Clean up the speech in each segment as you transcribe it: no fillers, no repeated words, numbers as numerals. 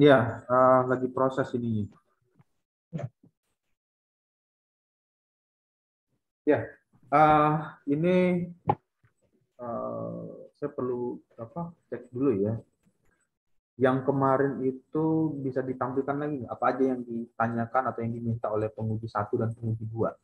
Ya, lagi proses ini. Ya, ini saya perlu cek dulu ya. Yang kemarin itu bisa ditampilkan lagi nggak? Apa aja yang ditanyakan atau yang diminta oleh penguji 1 dan penguji 2?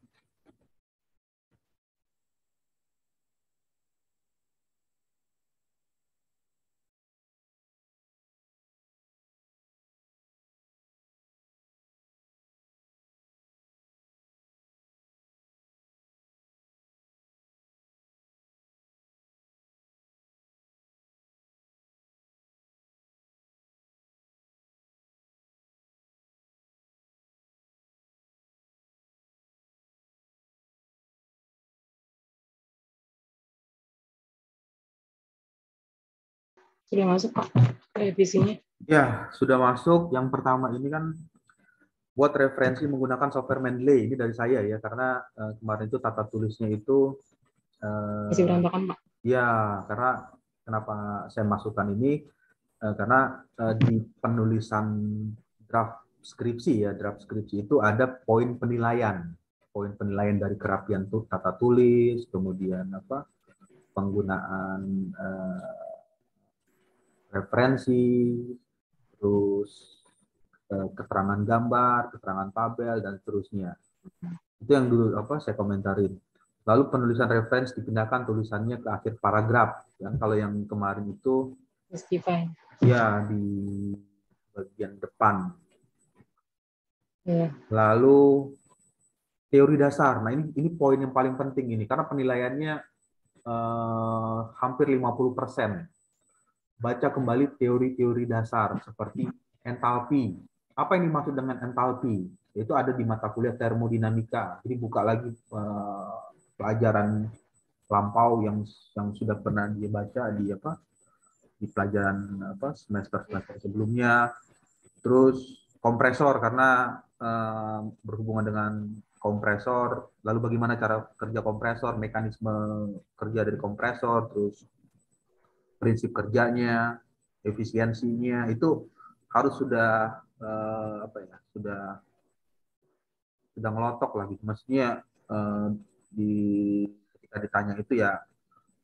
Sudah masuk Pak revisinya. Ya, sudah masuk. Yang pertama ini kan buat referensi menggunakan software Mendeley. Ini dari saya ya, karena kemarin itu tata tulisnya itu Masih eh, berantakan Pak. ya, karena kenapa saya masukkan ini karena di penulisan draft skripsi ya, draft skripsi itu ada poin penilaian dari kerapian tata tulis, kemudian penggunaan referensi, terus keterangan gambar, keterangan tabel dan seterusnya. Itu yang dulu saya komentarin. Lalu penulisan referensi dipindahkan tulisannya ke akhir paragraf. Dan kalau yang kemarin itu Justify. ya di bagian depan. Ya. Lalu teori dasar. Nah, ini poin yang paling penting ini karena penilaiannya hampir 50%. Baca kembali teori-teori dasar seperti entalpi. Apa yang dimaksud dengan entalpi? Itu ada di mata kuliah termodinamika. Jadi buka lagi pelajaran lampau yang sudah pernah dia baca di pelajaran semester sebelumnya. Terus kompresor karena berhubungan dengan kompresor, lalu bagaimana cara kerja kompresor, mekanisme kerja dari kompresor, terus prinsip kerjanya, efisiensinya itu harus sudah sudah ngelotok lagi. Maksudnya di ketika ditanya itu ya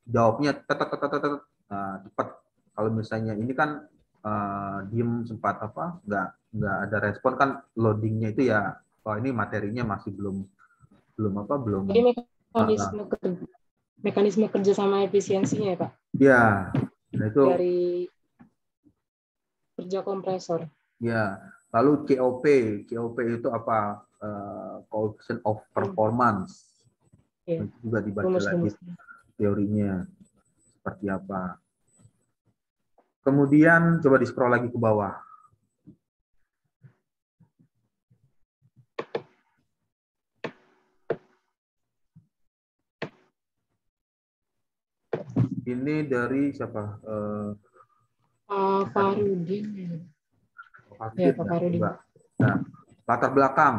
jawabnya cepat. Kalau misalnya ini kan diem sempat nggak ada respon kan loadingnya itu ya, oh ini materinya masih belum belum belum Jadi uh, mekanisme kerja sama efisiensinya ya Pak ya. Nah itu dari kerja kompresor. ya. Lalu COP itu apa? Coefficient of Performance. Ya. Itu juga dibaca lagi Rumus-rumus. teorinya seperti apa. Kemudian coba di scroll lagi ke bawah. Ini dari siapa? Farudin. Ya Hafid Pak nggak? Coba. Farudin. Nah, latar belakang.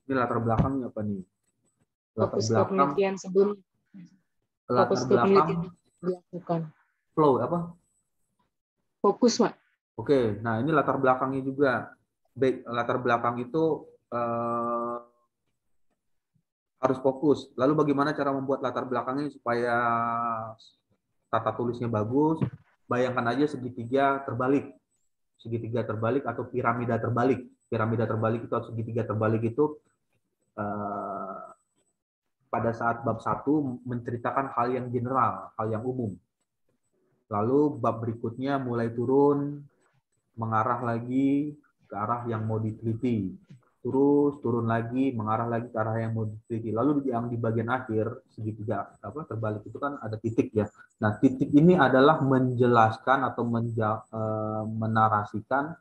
Ini latar belakangnya apa nih? Latar Fokus ke belakang, penelitian sebelum fokus latar ke belakang penelitian yang dilakukan. flow apa? Fokus Pak. Oke, nah ini latar belakangnya juga. Baik, latar belakang itu harus fokus. Lalu bagaimana cara membuat latar belakangnya supaya tata tulisnya bagus? Bayangkan aja segitiga terbalik. Segitiga terbalik atau piramida terbalik. Piramida terbalik itu atau segitiga terbalik itu eh, pada saat bab 1 menceritakan hal yang general, hal yang umum. Lalu bab berikutnya mulai turun, mengarah lagi ke arah yang mau diteliti. Terus turun lagi, mengarah lagi ke arah yang mau diteliti. Lalu yang di bagian akhir, segitiga terbalik itu kan ada titik ya. Nah, titik ini adalah menjelaskan atau menarasikan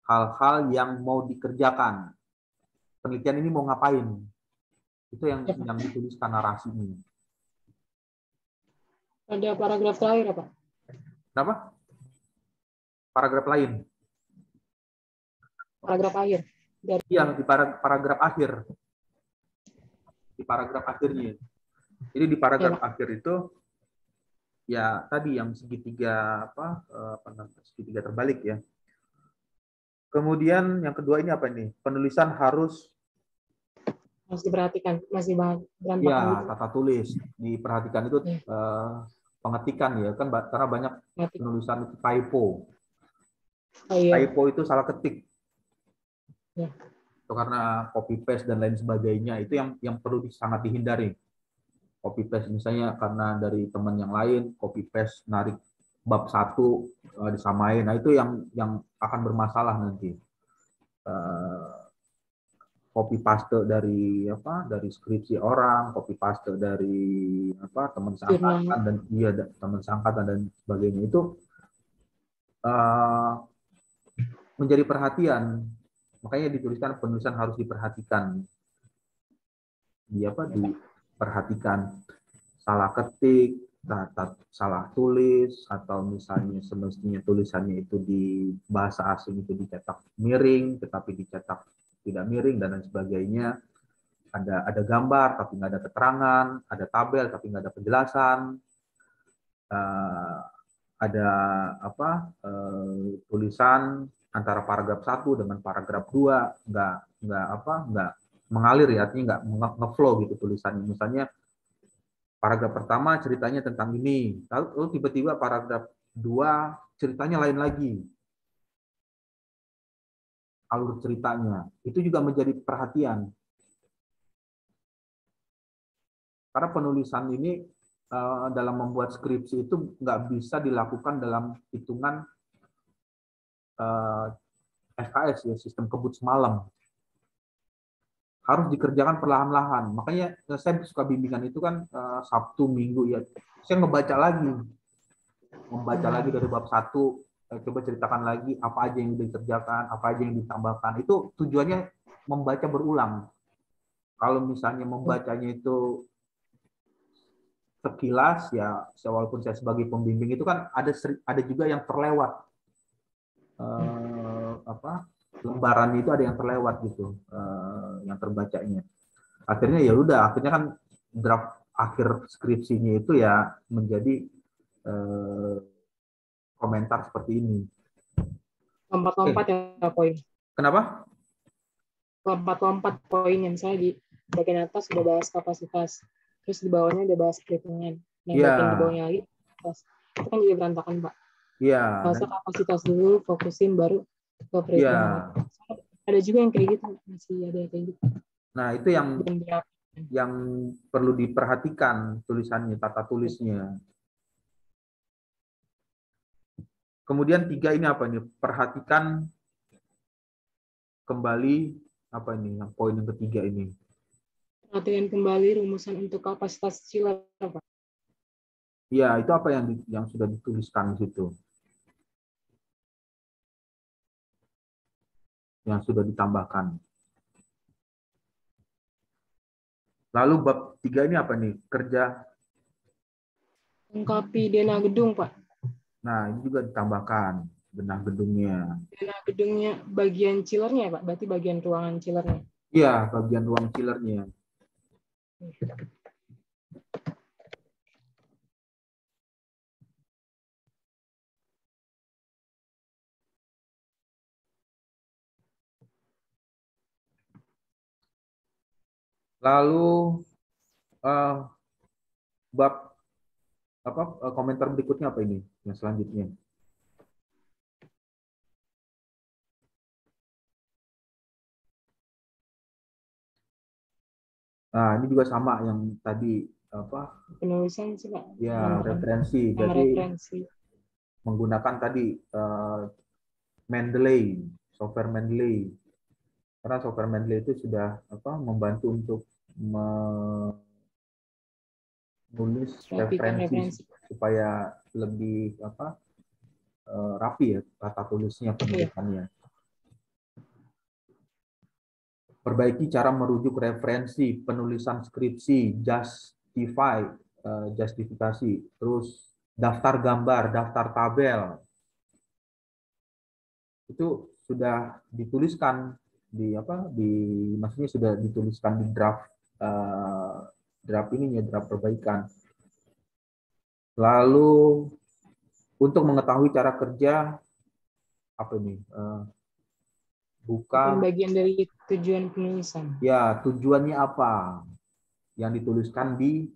hal-hal yang mau dikerjakan. Penelitian ini mau ngapain? Itu Ya, Pak. yang dituliskan narasinya. Ada paragraf terakhir ya Pak. Kenapa? Paragraf lain. Paragraf akhir Iya, dari di paragraf akhir. Di paragraf akhirnya. Jadi di ya paragraf Pak. akhir itu ya tadi yang segitiga segitiga terbalik ya. Kemudian yang kedua ini apa ini? Penulisan harus diperhatikan, masih berantakan ya gitu. tata tulis diperhatikan itu Ya, pengetikan ya kan karena banyak berarti. penulisan itu typo. Oh iya, Typo itu salah ketik. ya. Itu karena copy paste dan lain sebagainya itu yang perlu sangat dihindari. Copy paste misalnya karena dari teman yang lain copy paste narik bab satu disamain. Nah itu yang akan bermasalah nanti. Copy paste dari apa dari skripsi orang, copy paste dari apa teman seangkatan Jurnal. dan iya teman seangkatan dan sebagainya itu uh, menjadi perhatian. Makanya dituliskan penulisan harus diperhatikan. Di apa diperhatikan salah ketik, salah tulis atau misalnya semestinya tulisannya itu di bahasa asing itu dicetak miring tetapi dicetak tidak miring dan lain sebagainya. Ada gambar tapi nggak ada keterangan, ada tabel tapi nggak ada penjelasan, uh, ada apa tulisan antara paragraf 1 dengan paragraf 2 nggak mengalir ya, artinya nggak ngeflow gitu tulisannya. Misalnya paragraf pertama ceritanya tentang ini, lalu tiba-tiba paragraf 2 ceritanya lain lagi alur ceritanya. Itu juga menjadi perhatian karena penulisan ini dalam membuat skripsi itu nggak bisa dilakukan dalam hitungan SKS ya, sistem kebut semalam. Harus dikerjakan perlahan-lahan. Makanya saya suka bimbingan itu kan Sabtu, Minggu ya. Saya membaca lagi dari bab 1, coba ceritakan lagi apa aja yang dikerjakan, apa aja yang ditambahkan. Itu tujuannya membaca berulang. Kalau misalnya membacanya itu sekilas ya, walaupun saya sebagai pembimbing itu kan ada juga yang terlewat apa lembaran itu ada yang terlewat gitu yang terbacanya. Akhirnya ya udah, akhirnya kan draft akhir skripsinya itu ya menjadi eh, komentar seperti ini. Lompat-lompat ya poin. Kenapa? Lompat-lompat poinnya. Misalnya di bagian atas sudah bahas kapasitas. Terus di bawahnya udah bahas perhitungan. Yang Iya, bagian di bawahnya lagi, itu kan jadi berantakan, Pak. iya, Bahasa kapasitas dulu, fokusin baru ke iya. perhitungan. Ada juga yang kayak gitu, masih ada yang kayak gitu. Nah itu yang perlu diperhatikan tulisannya, tata tulisnya. Kemudian 3 ini apa nih? Perhatikan kembali apa ini? Yang poin yang ketiga ini. Perhatikan kembali rumusan untuk kapasitas chiller, Pak. Ya, itu apa yang sudah dituliskan di situ? Yang sudah ditambahkan. Lalu bab 3 ini apa nih? Kerja. Lengkapi denah gedung, Pak. Nah, ini juga ditambahkan benang gedungnya. Denah gedungnya bagian chillernya ya, Pak? Berarti bagian ruangan chillernya. Iya, bagian ruang chillernya. Lalu bab apa komentar berikutnya apa ini? Yang selanjutnya. Nah, ini juga sama yang tadi apa? Penulisan sih, Pak. Ya, referensi. Sama Jadi referensi. menggunakan tadi Mendeley, software Mendeley. Karena software Mendeley itu sudah apa membantu untuk menulis referensi supaya lebih apa rapi ya tata tulisnya, penulisannya. Perbaiki cara merujuk referensi, penulisan skripsi, justifikasi, terus daftar gambar, daftar tabel. Itu sudah dituliskan di apa maksudnya sudah dituliskan di draft ininya, draft perbaikan. Lalu untuk mengetahui cara kerja apa ini Bukan buka, bagian dari tujuan penulisan. ya tujuannya apa yang dituliskan di,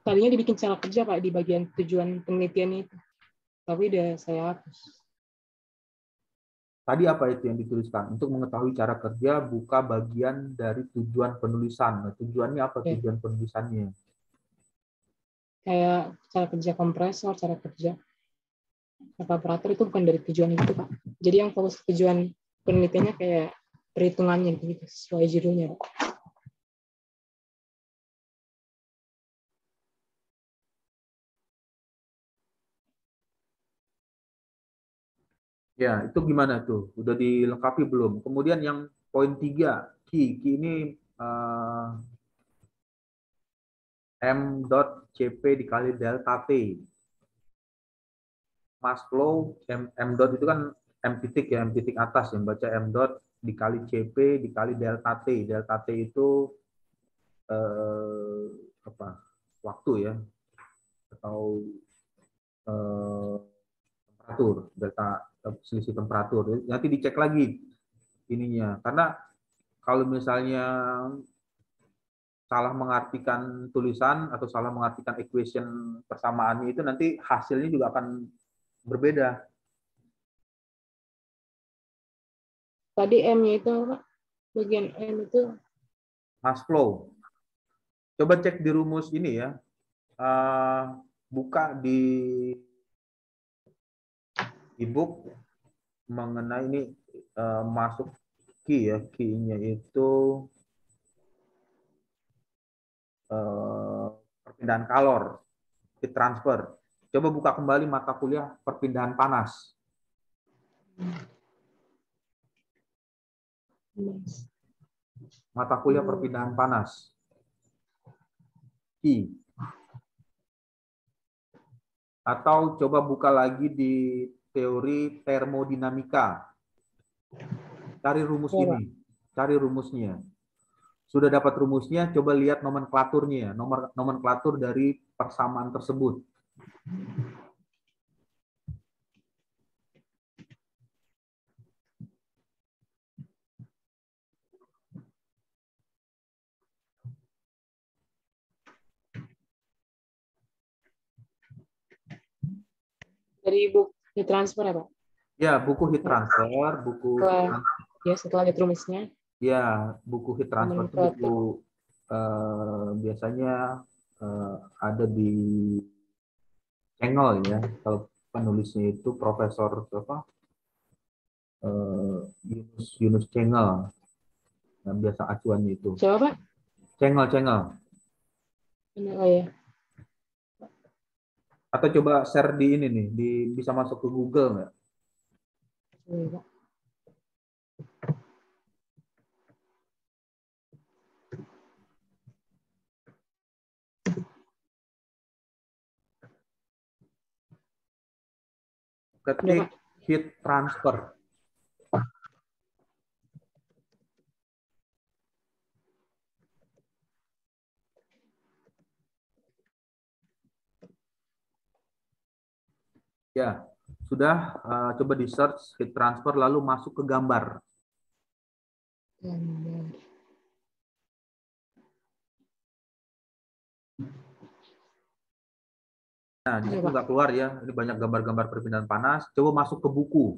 Tadinya dibikin cara kerja Pak di bagian tujuan penelitian itu. Tapi udah saya hapus. tadi apa itu yang dituliskan? Untuk mengetahui cara kerja, buka bagian dari tujuan penulisan. Nah, tujuannya apa Ya, tujuan penulisannya? kayak cara kerja kompresor, cara kerja evaporator itu bukan dari tujuan itu Pak. Jadi yang fokus tujuan penelitiannya kayak perhitungannya gitu sesuai judulnya Pak. Ya, itu gimana tuh? Udah dilengkapi belum? Kemudian yang poin 3, key ini eh, M.CP dikali delta T. Mass flow, M dot itu kan M titik ya, M titik atas yang baca M dot dikali CP dikali delta T. Delta T itu eh, apa? Waktu ya, atau eh, temperatur, delta selisih temperatur. Nanti dicek lagi ininya. Karena kalau misalnya salah mengartikan tulisan atau salah mengartikan equation persamaannya itu nanti hasilnya juga akan berbeda. Tadi M-nya itu Pak, bagian M itu Mass flow. Coba cek di rumus ini ya. Eh, buka di ebook mengenai ini, masuk key ya. Key-nya itu perpindahan kalor, heat transfer. Coba buka kembali mata kuliah perpindahan panas. Mata kuliah perpindahan panas. Key. Atau coba buka lagi di teori termodinamika. Cari rumus ya Pak. ini. Cari rumusnya. Sudah dapat rumusnya, coba lihat nomenklaturnya. Nomenklatur dari persamaan tersebut. Dari buku transfer ya Pak. Ya, buku heat transfer, buku Setelah ya setelah lihat rumusnya, ya, buku heat transfer itu buku nomenklatur. biasanya ada di Cengel ya. Kalau penulisnya itu Profesor apa? Yunus Yunus Cengel. Yang biasa acuannya itu. Siapa Pak? Cengel Cengel. Oh ya. Atau coba share di ini nih, bisa masuk ke Google nggak? Iya, Pak. Udah Ketik Pak. heat transfer. Ya, sudah, coba di search heat transfer lalu masuk ke gambar. Gambar. Nah, di Iya situ Pak. nggak keluar ya. Ini banyak gambar-gambar perpindahan panas. Coba masuk ke buku.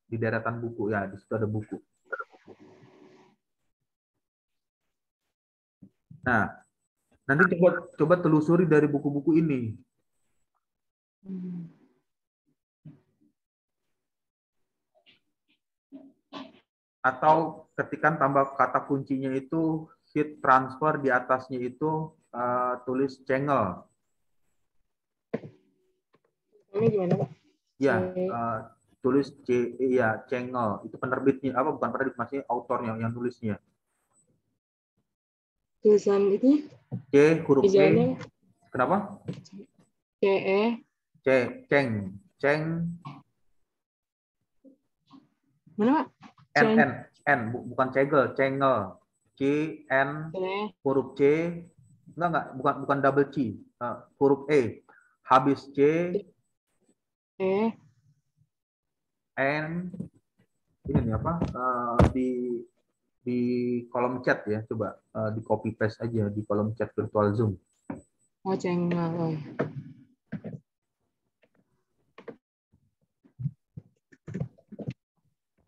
Di deretan buku ya, di situ ada buku. Nah, nanti coba coba telusuri dari buku-buku ini. Hmm. Atau ketikan tambah kata kuncinya itu heat transfer, di atasnya itu tulis Cengel. Ini gimana Pak? C. Ya, tulis ya Cengel. Itu penerbitnya apa, bukan penerbit, maksudnya autornya yang nulisnya. Tulisan itu C huruf E. ejaannya Kenapa? C E C Ceng Ceng mana Pak? C N N N bukan Cegel, Cengel. C N C huruf C, enggak, bukan bukan double C. Huruf E habis C E and ini nih apa di kolom chat ya, coba di copy paste aja di kolom chat virtual Zoom. Oh, channel. Oh, ya.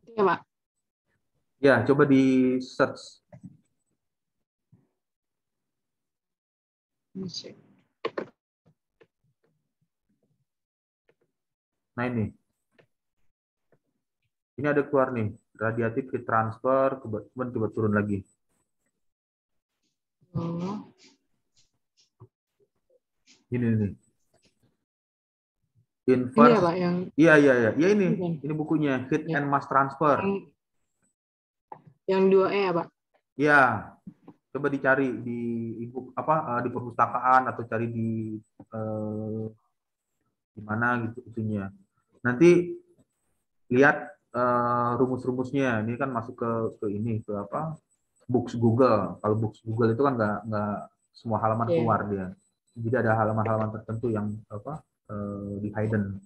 Iya, Pak. Ya, coba di search. Masuk. Nah ini ada keluar nih, radiatif heat transfer, kemudian coba turun lagi. Oh, Ini nih. ini ya, Inverse. Pak, yang Iya, iya, iya. Ya bukan. ini bukunya, Heat Ya. and Mass Transfer. Yang 2E ya, Pak. Ya, coba dicari di ibu apa di perpustakaan atau cari eh, di mana gitu itunya. Nanti lihat rumus-rumusnya. Ini kan masuk ke ini ke apa? Books Google. Kalau books Google itu kan nggak semua halaman Iya. keluar dia. Jadi ada halaman-halaman tertentu yang apa di hidden.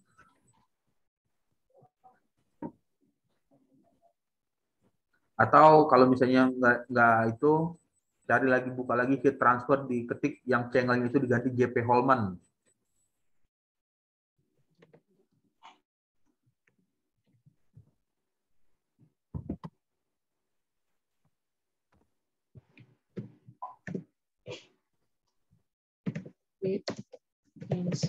Atau kalau misalnya nggak itu cari lagi buka lagi heat transfer diketik yang channelnya itu diganti JP Holman. Wait. Yes.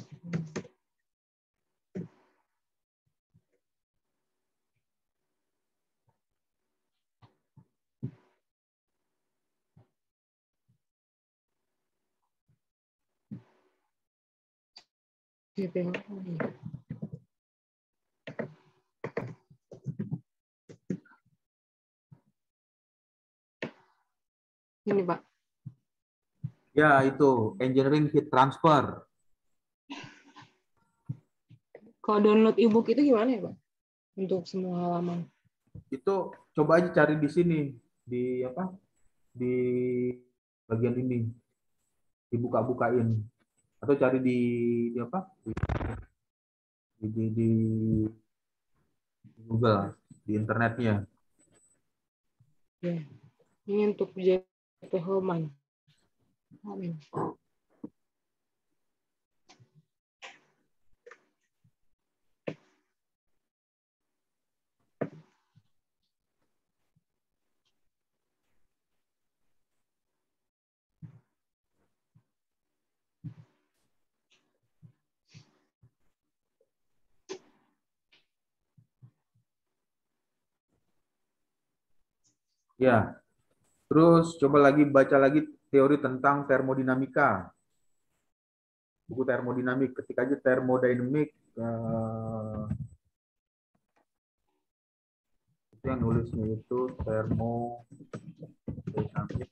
GPO. Oh, iya. Ini, Pak. Ya itu engineering heat transfer. Kalau download ebook itu gimana ya, Pak? Untuk semua halaman. Itu coba aja cari di sini di apa di bagian ini dibuka-bukain atau cari di apa di Google di internetnya. Ya. Ini untuk JP Holman. Amin. Ya, terus coba lagi baca lagi teori tentang termodinamika. Buku termodinamik, ketik aja termodinamik itu yang nulisnya itu termodinamik.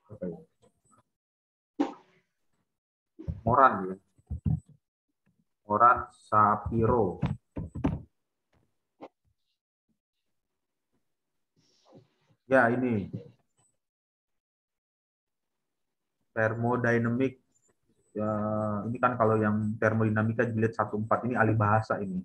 Apa ya? Moran ya. Moran Sapiro. Ya, ini termodinamik. Ya, ini kan kalau yang termodinamika jilid 14 ini alih bahasa ini.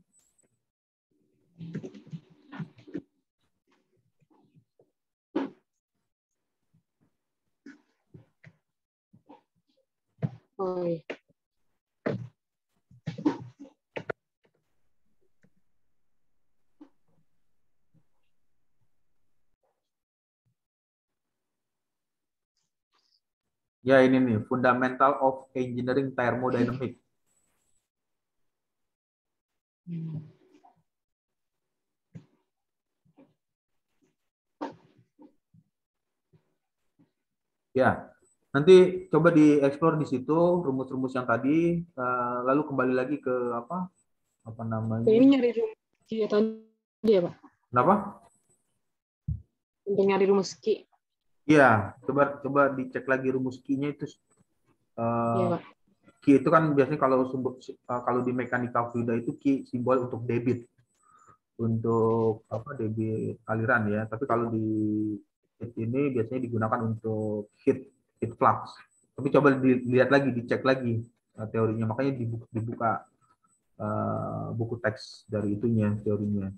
Oh, iya. Ya ini nih, Fundamental of Engineering Thermodynamics. Hmm. Ya, nanti coba dieksplor di situ rumus-rumus yang tadi, lalu kembali lagi ke apa Oke, namanya? ini nyari rumus Ki tadi ya, Pak? Kenapa? Untuk nyari rumus Ki. Iya, coba coba dicek lagi rumus Q-nya itu. Iya, eh, Pak. Q itu kan biasanya kalau di mekanika fluida itu Q simbol untuk debit, untuk apa debit aliran ya. Tapi kalau di heat ini biasanya digunakan untuk heat flux. Tapi coba dilihat lagi, dicek lagi. teorinya, makanya dibuka buku teks dari itunya, teorinya.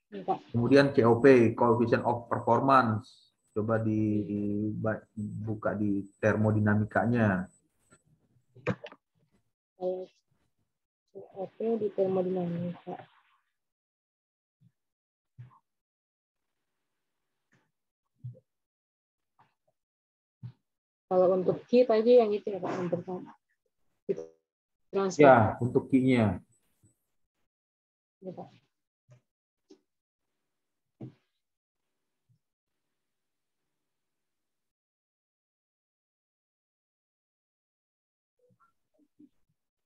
Ya, Pak. Kemudian COP, coefficient of performance, coba dibuka di termodinamikanya. Kalau COP di termodinamika. Kalau untuk Q tadi yang itu ya Pak, yang pertama. Itu transfer. Ya, untuk Q-nya. Ya, Pak.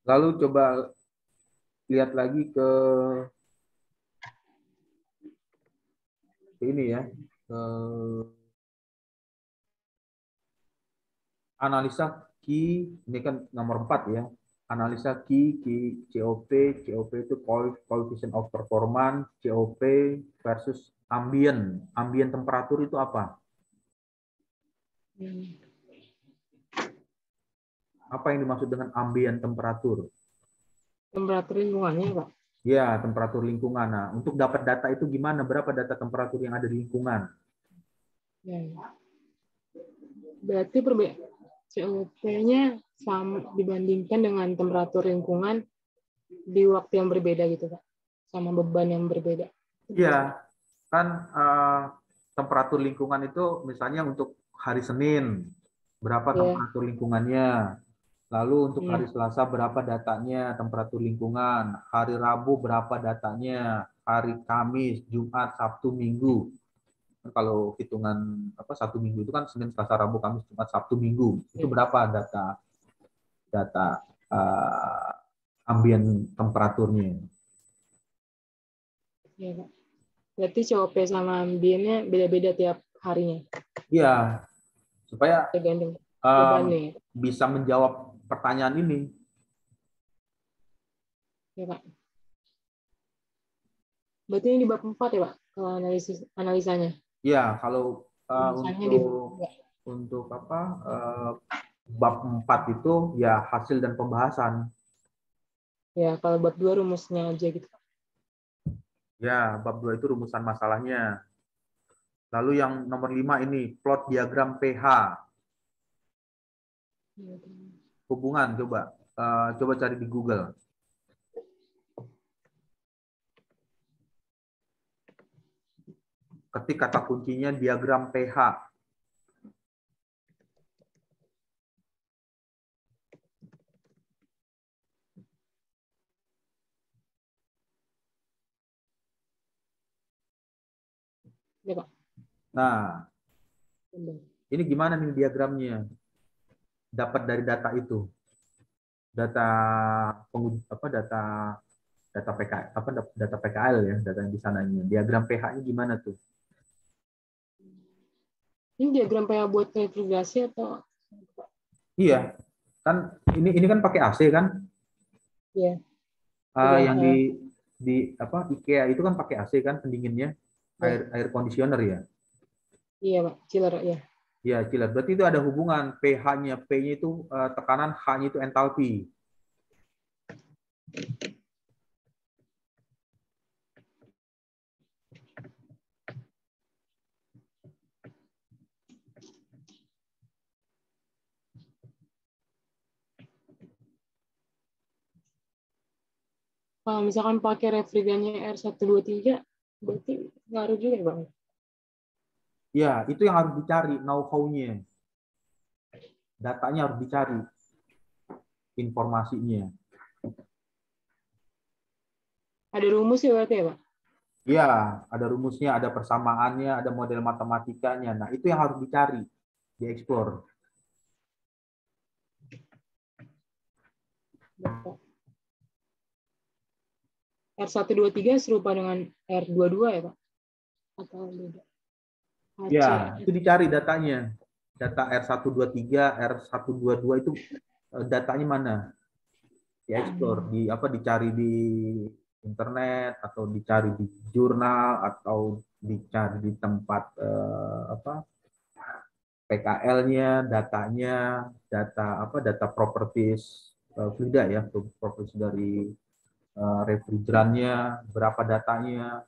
Lalu coba lihat lagi ke ini ya, ke analisa key, ini kan nomor 4 ya. Analisa key, COP, COP itu coefficient of performance, COP versus ambient. Ambient temperatur itu apa? Apa yang dimaksud dengan ambient temperatur? Temperatur lingkungannya Pak. Ya, temperatur lingkungan. Nah, untuk dapat data itu gimana? Berapa data temperatur yang ada di lingkungan? Ya, ya. Berarti COP-nya sama dibandingkan dengan temperatur lingkungan di waktu yang berbeda gitu Pak. Sama beban yang berbeda. Iya, kan temperatur lingkungan itu misalnya untuk hari Senin, berapa Ya. temperatur lingkungannya? Lalu untuk hari Hmm. Selasa berapa datanya temperatur lingkungan? Hari Rabu berapa datanya? Hari Kamis, Jumat, Sabtu, Minggu. Kalau hitungan apa satu minggu itu kan Senin, Selasa, Rabu, Kamis, Jumat, Sabtu, Minggu. Itu Ya. berapa data data ambien temperaturnya? Ya, Pak. Berarti COP sama ambiennya beda-beda tiap harinya. Iya, supaya Tergantung um, bebannya. bisa menjawab pertanyaan ini. Ya, Pak. Berarti ini di bab 4 ya, Pak? Kalau analisanya. Ya, kalau Misalnya di bab 3. untuk apa bab 4 itu ya hasil dan pembahasan. Ya, kalau bab 2 rumusnya aja gitu, Pak. Ya, bab 2 itu rumusan masalahnya. Lalu yang nomor 5 ini plot diagram pH. Hubungan coba cari di Google. Ketik kata kuncinya diagram pH. Ya, Pak. Nah, ini gimana nih diagramnya? Dapat dari data itu. Data data data PK data PKL ya, data yang di sananya. Diagram pH-nya gimana tuh? Ini diagram pH buat refrigerasi atau? Iya, kan ini kan pakai AC kan? Ya, iya. Yang di apa IKEA itu kan pakai AC kan pendinginnya, Ya. air conditioner ya. Iya, Pak. Chiller, ya. Ya, chiller. Berarti itu ada hubungan pH-nya, P-nya itu tekanan, H-nya itu entalpi. Kalau misalkan pakai refrigerantnya R123, berarti ngaruh juga ya, Bang? Ya, itu yang harus dicari know-how-nya. Datanya harus dicari informasinya. Ada rumus ya berarti ya, Pak? Ya, ada rumusnya, ada persamaannya, ada model matematikanya. Nah, itu yang harus dicari, dieksplor. R123 serupa dengan R22 ya, Pak? Atau beda? Ya, HC. itu dicari datanya. Data R123, R122 itu datanya mana? Dieksplor, dicari di internet atau dicari di jurnal atau dicari di tempat PKL-nya, datanya, data apa, data properties fluida ya, properties dari refrigerannya, berapa datanya.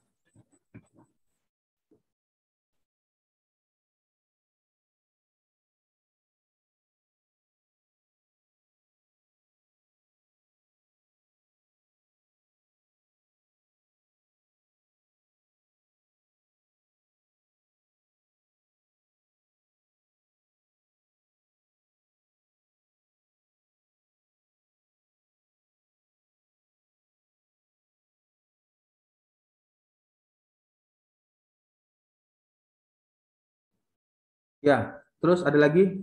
Ya, terus ada lagi?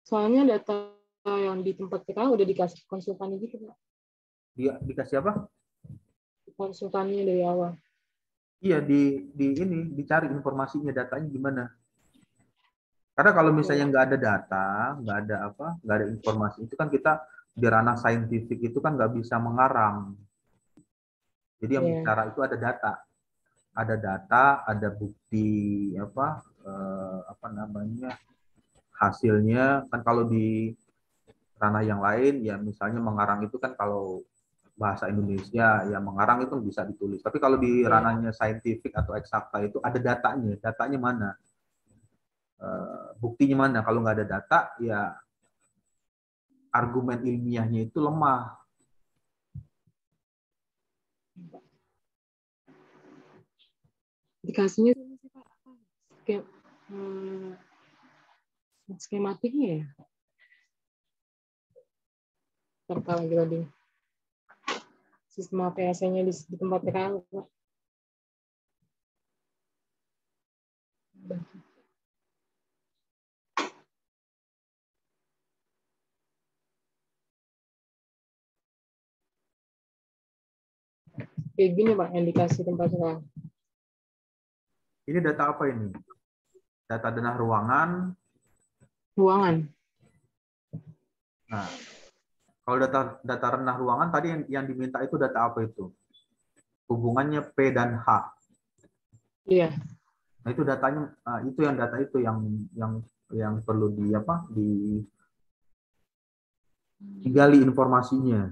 Soalnya data yang di tempat kita udah dikasih konsultannya gitu, Pak. Dia dikasih apa? Konsultannya dari awal. Iya, di ini dicari informasinya, datanya gimana. Karena kalau misalnya Ya, nggak ada data, nggak ada apa, nggak ada informasi, itu kan kita di ranah saintifik itu kan nggak bisa mengarang. Jadi yang ya, bicara itu ada data, ada bukti apa namanya, hasilnya. Kan kalau di ranah yang lain, ya misalnya mengarang itu kan kalau bahasa Indonesia, ya mengarang itu bisa ditulis. Tapi kalau di ya. ranahnya saintifik atau eksakta itu ada datanya, datanya mana, buktinya mana. Kalau nggak ada data, ya argumen ilmiahnya itu lemah. Dikasihnya sih, Pak, Skema, hmm, skematiknya ya. Serta lagi tadi sistem APS-nya di tempat PKL, Pak. Kayak gini, Pak, yang dikasih tempat PKL. Ini data apa ini? Data denah ruangan. Ruangan. Nah, kalau data data renah ruangan tadi yang diminta itu data apa itu? Hubungannya P dan H. Iya. Nah, itu datanya, itu yang data itu yang yang perlu di apa? Digali informasinya.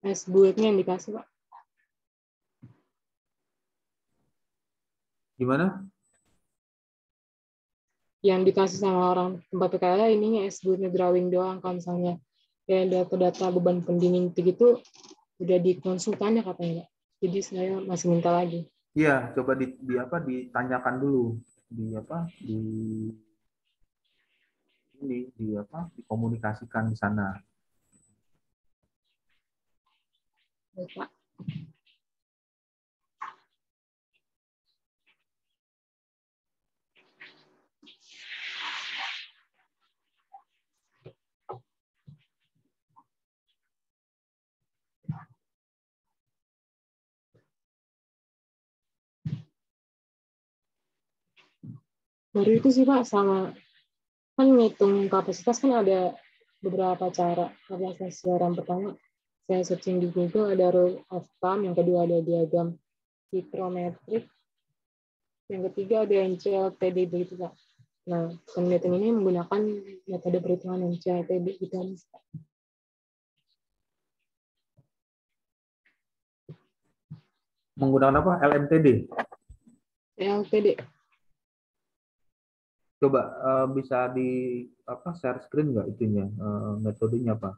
Es buatnya yang dikasih, Pak. Gimana? Yang dikasih sama orang tempat PKL ininya es buatnya drawing doang. Kalau misalnya kayak data-data beban pendingin gitu udah dikonsultannya katanya, Pak. Jadi saya masih minta lagi. Iya, coba di apa, ditanyakan dulu, di apa, di apa, dikomunikasikan di sana. Baik, Pak. Baru itu sih, Pak, sama kan ngitung kapasitas kan ada beberapa cara. Kapasitas yang pertama saya searching di Google ada rule of thumb, yang kedua ada diagram hikrometrik, yang ketiga ada NCLTD begitu, Pak. Nah, penelitian ini menggunakan metode perhitungan NCLTD gitu. Menggunakan apa? LMTD. LTD. Coba bisa di apa, share screen nggak itunya, metodenya apa?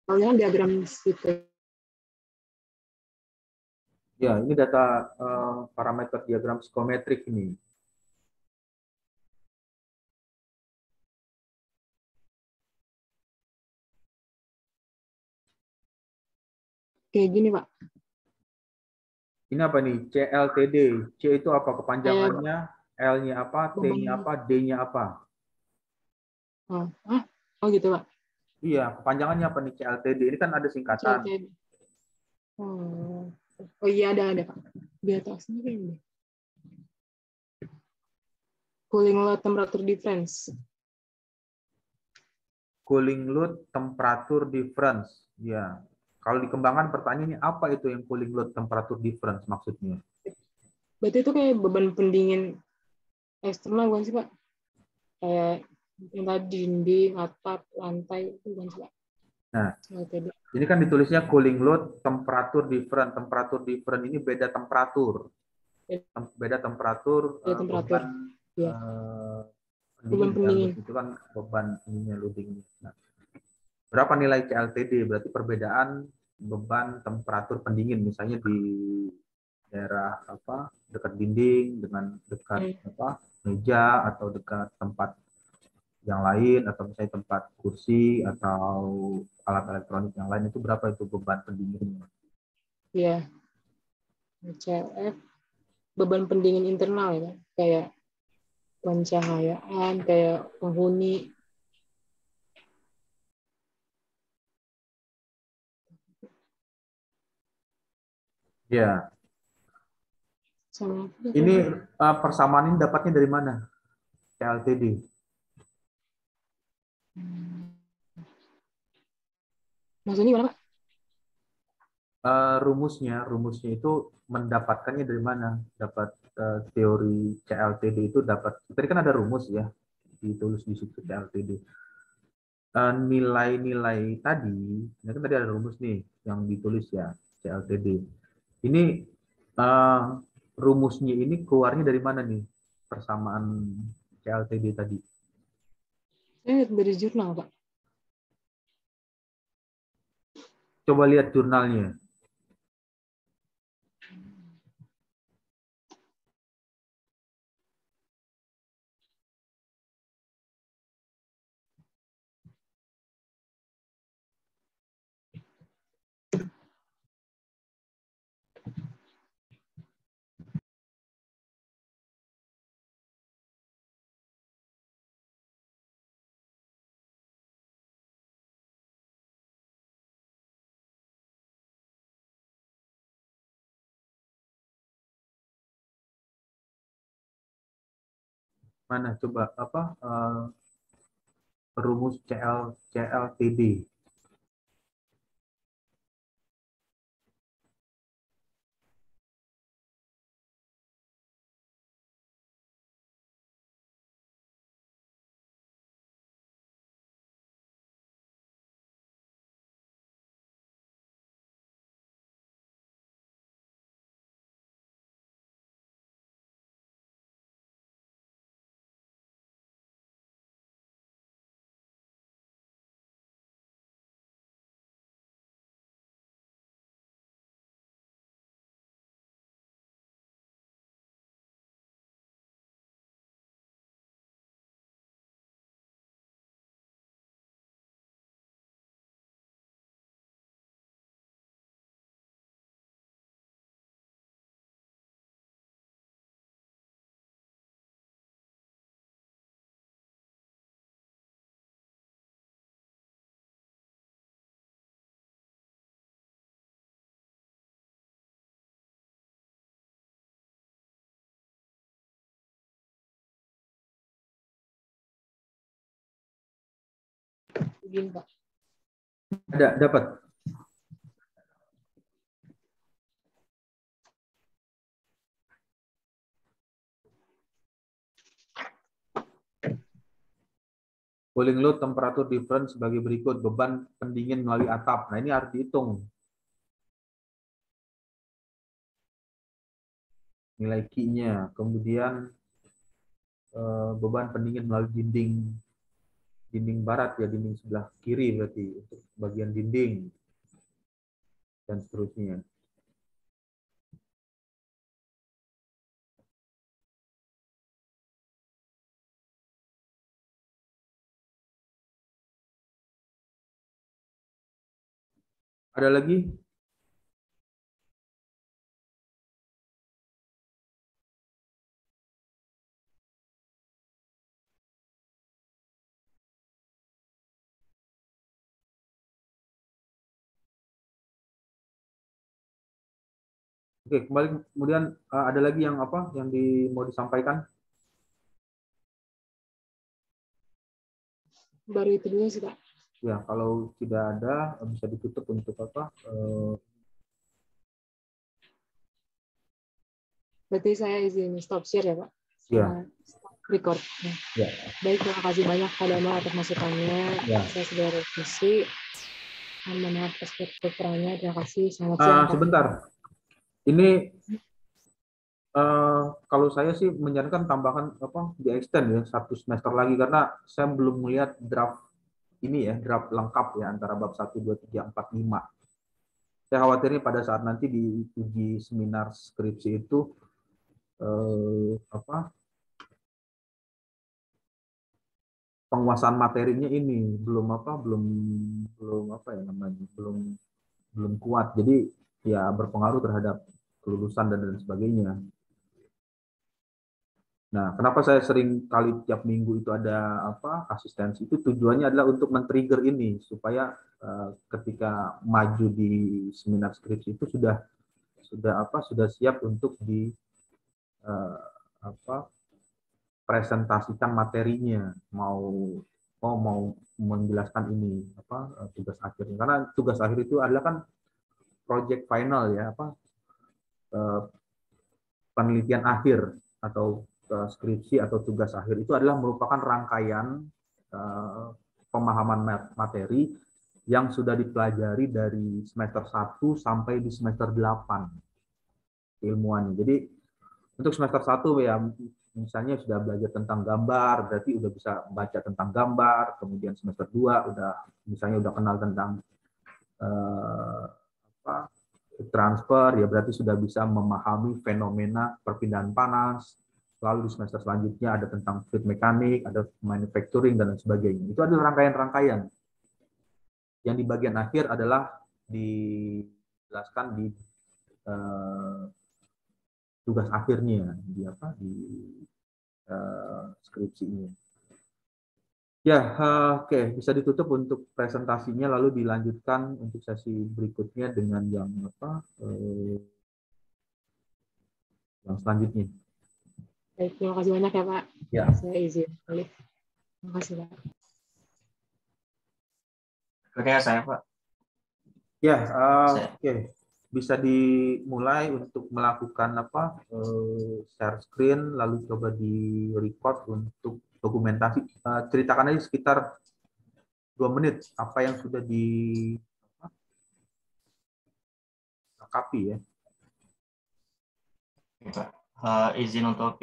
kalau yang diagram gitu. Ya, ini data parameter diagram psikometrik ini. Kayak gini, Pak. Ini apa nih? CLTD. C itu apa Kayak kepanjangannya? L-nya apa? T-nya beban. apa? D-nya apa? Oh, oh gitu, Pak. Iya, kepanjangannya apa nih CLTD? Ini kan ada singkatan. CLTD. Oh, oh iya ada Pak. Di atasnya kayaknya. Cooling load temperature difference. Cooling load temperature difference. Ya. Kalau dikembangkan pertanyaannya apa itu yang cooling load temperature difference maksudnya? Berarti itu kayak beban pendingin eksternal bukan sih Pak? Kayak yang tadi dinding, atap, lantai itu bukan sih Pak? Nah, CLTD. ini kan ditulisnya cooling load temperature difference. Temperature difference ini beda temperatur. Beda temperatur Ya, temperatur. beban Ya, eh, pendingin beban ya. Load pendingin. itu kan beban ininya loadingnya. Nah, berapa nilai CLTD? Berarti perbedaan beban temperatur pendingin misalnya di daerah apa dekat dinding dengan dekat Hmm. apa meja atau dekat tempat yang lain atau misalnya tempat kursi atau alat elektronik yang lain itu berapa itu beban pendinginnya? Ya, CLF beban pendingin internal ya, Pak. Kayak pencahayaan, kayak penghuni. Ya, Sama apa ini tadi? persamaan ini dapatnya dari mana? CLTD. Maksudnya gimana Pak? Rumusnya itu mendapatkannya dari mana? Dapat teori CLTD itu dapat. Tadi kan ada rumus ya, ditulis di situ CLTD. Nilai-nilai tadi, ini kan tadi ada rumus nih yang ditulis ya CLTD. Ini eh, rumusnya ini keluarnya dari mana nih persamaan CLTD tadi? Saya lihat dari jurnal Pak. Coba lihat jurnalnya. Mana coba apa rumus CLTD? Begini Pak. Ada dapat. Cooling load temperatur difference sebagai berikut beban pendingin melalui atap. Nah ini harus dihitung nilai Q-nya. Kemudian beban pendingin melalui dinding dinding barat ya, dinding sebelah kiri berarti untuk bagian dinding dan seterusnya. Ada lagi? Oke, kembali kemudian ada lagi yang apa yang mau disampaikan? Baru itu dulu sih, Kak. Ya, kalau tidak ada bisa ditutup untuk apa? Berarti saya izin stop share ya, Pak. Ya, Sama stop record. Nah, ya, baik, terima kasih banyak Pak Damar atas masukannya. ya. Saya sudah revisi. Mohon maaf atas kekurangannya. Terima kasih. Selamat siang, Pak. Sebentar, ini kalau saya sih menyarankan tambahkan apa di extend ya 1 semester lagi karena saya belum melihat draft ini ya, draft lengkap ya antara bab 1, 2, 3, 4, 5. Saya khawatirnya pada saat nanti di uji seminar skripsi itu apa penguasaan materinya ini belum apa belum belum apa ya namanya belum kuat, jadi ya berpengaruh terhadap kelulusan dan lain sebagainya. Nah, kenapa saya sering kali tiap minggu itu ada apa asistensi itu tujuannya adalah untuk men-trigger ini supaya ketika maju di seminar skripsi itu sudah siap untuk di eh, apa presentasikan materinya, mau menjelaskan ini apa tugas akhirnya, karena tugas akhir itu adalah kan project final ya, apa eh, penelitian akhir atau skripsi atau tugas akhir itu adalah merupakan rangkaian pemahaman materi yang sudah dipelajari dari semester 1 sampai di semester 8 ilmuannya. Jadi untuk semester 1 ya misalnya sudah belajar tentang gambar, berarti udah bisa baca tentang gambar, kemudian semester 2 udah misalnya udah kenal tentang eh, apa, transfer, ya berarti sudah bisa memahami fenomena perpindahan panas. Lalu di semester selanjutnya ada tentang fluid mekanik, ada manufacturing, dan lain sebagainya. Itu adalah rangkaian-rangkaian. Yang di bagian akhir adalah dijelaskan di eh, tugas akhirnya, di apa di skripsi ini. Ya, oke, bisa ditutup untuk presentasinya, lalu dilanjutkan untuk sesi berikutnya dengan yang apa yang selanjutnya. Baik, terima kasih banyak ya, Pak. Ya. Saya izin balik. Terima kasih, Pak. Oke, saya Pak. Ya, oke. Bisa dimulai untuk melakukan apa share screen, lalu coba di record untuk dokumentasi. Ceritakan aja sekitar 2 menit apa yang sudah dilengkapi ya. Oke, Pak. Izin untuk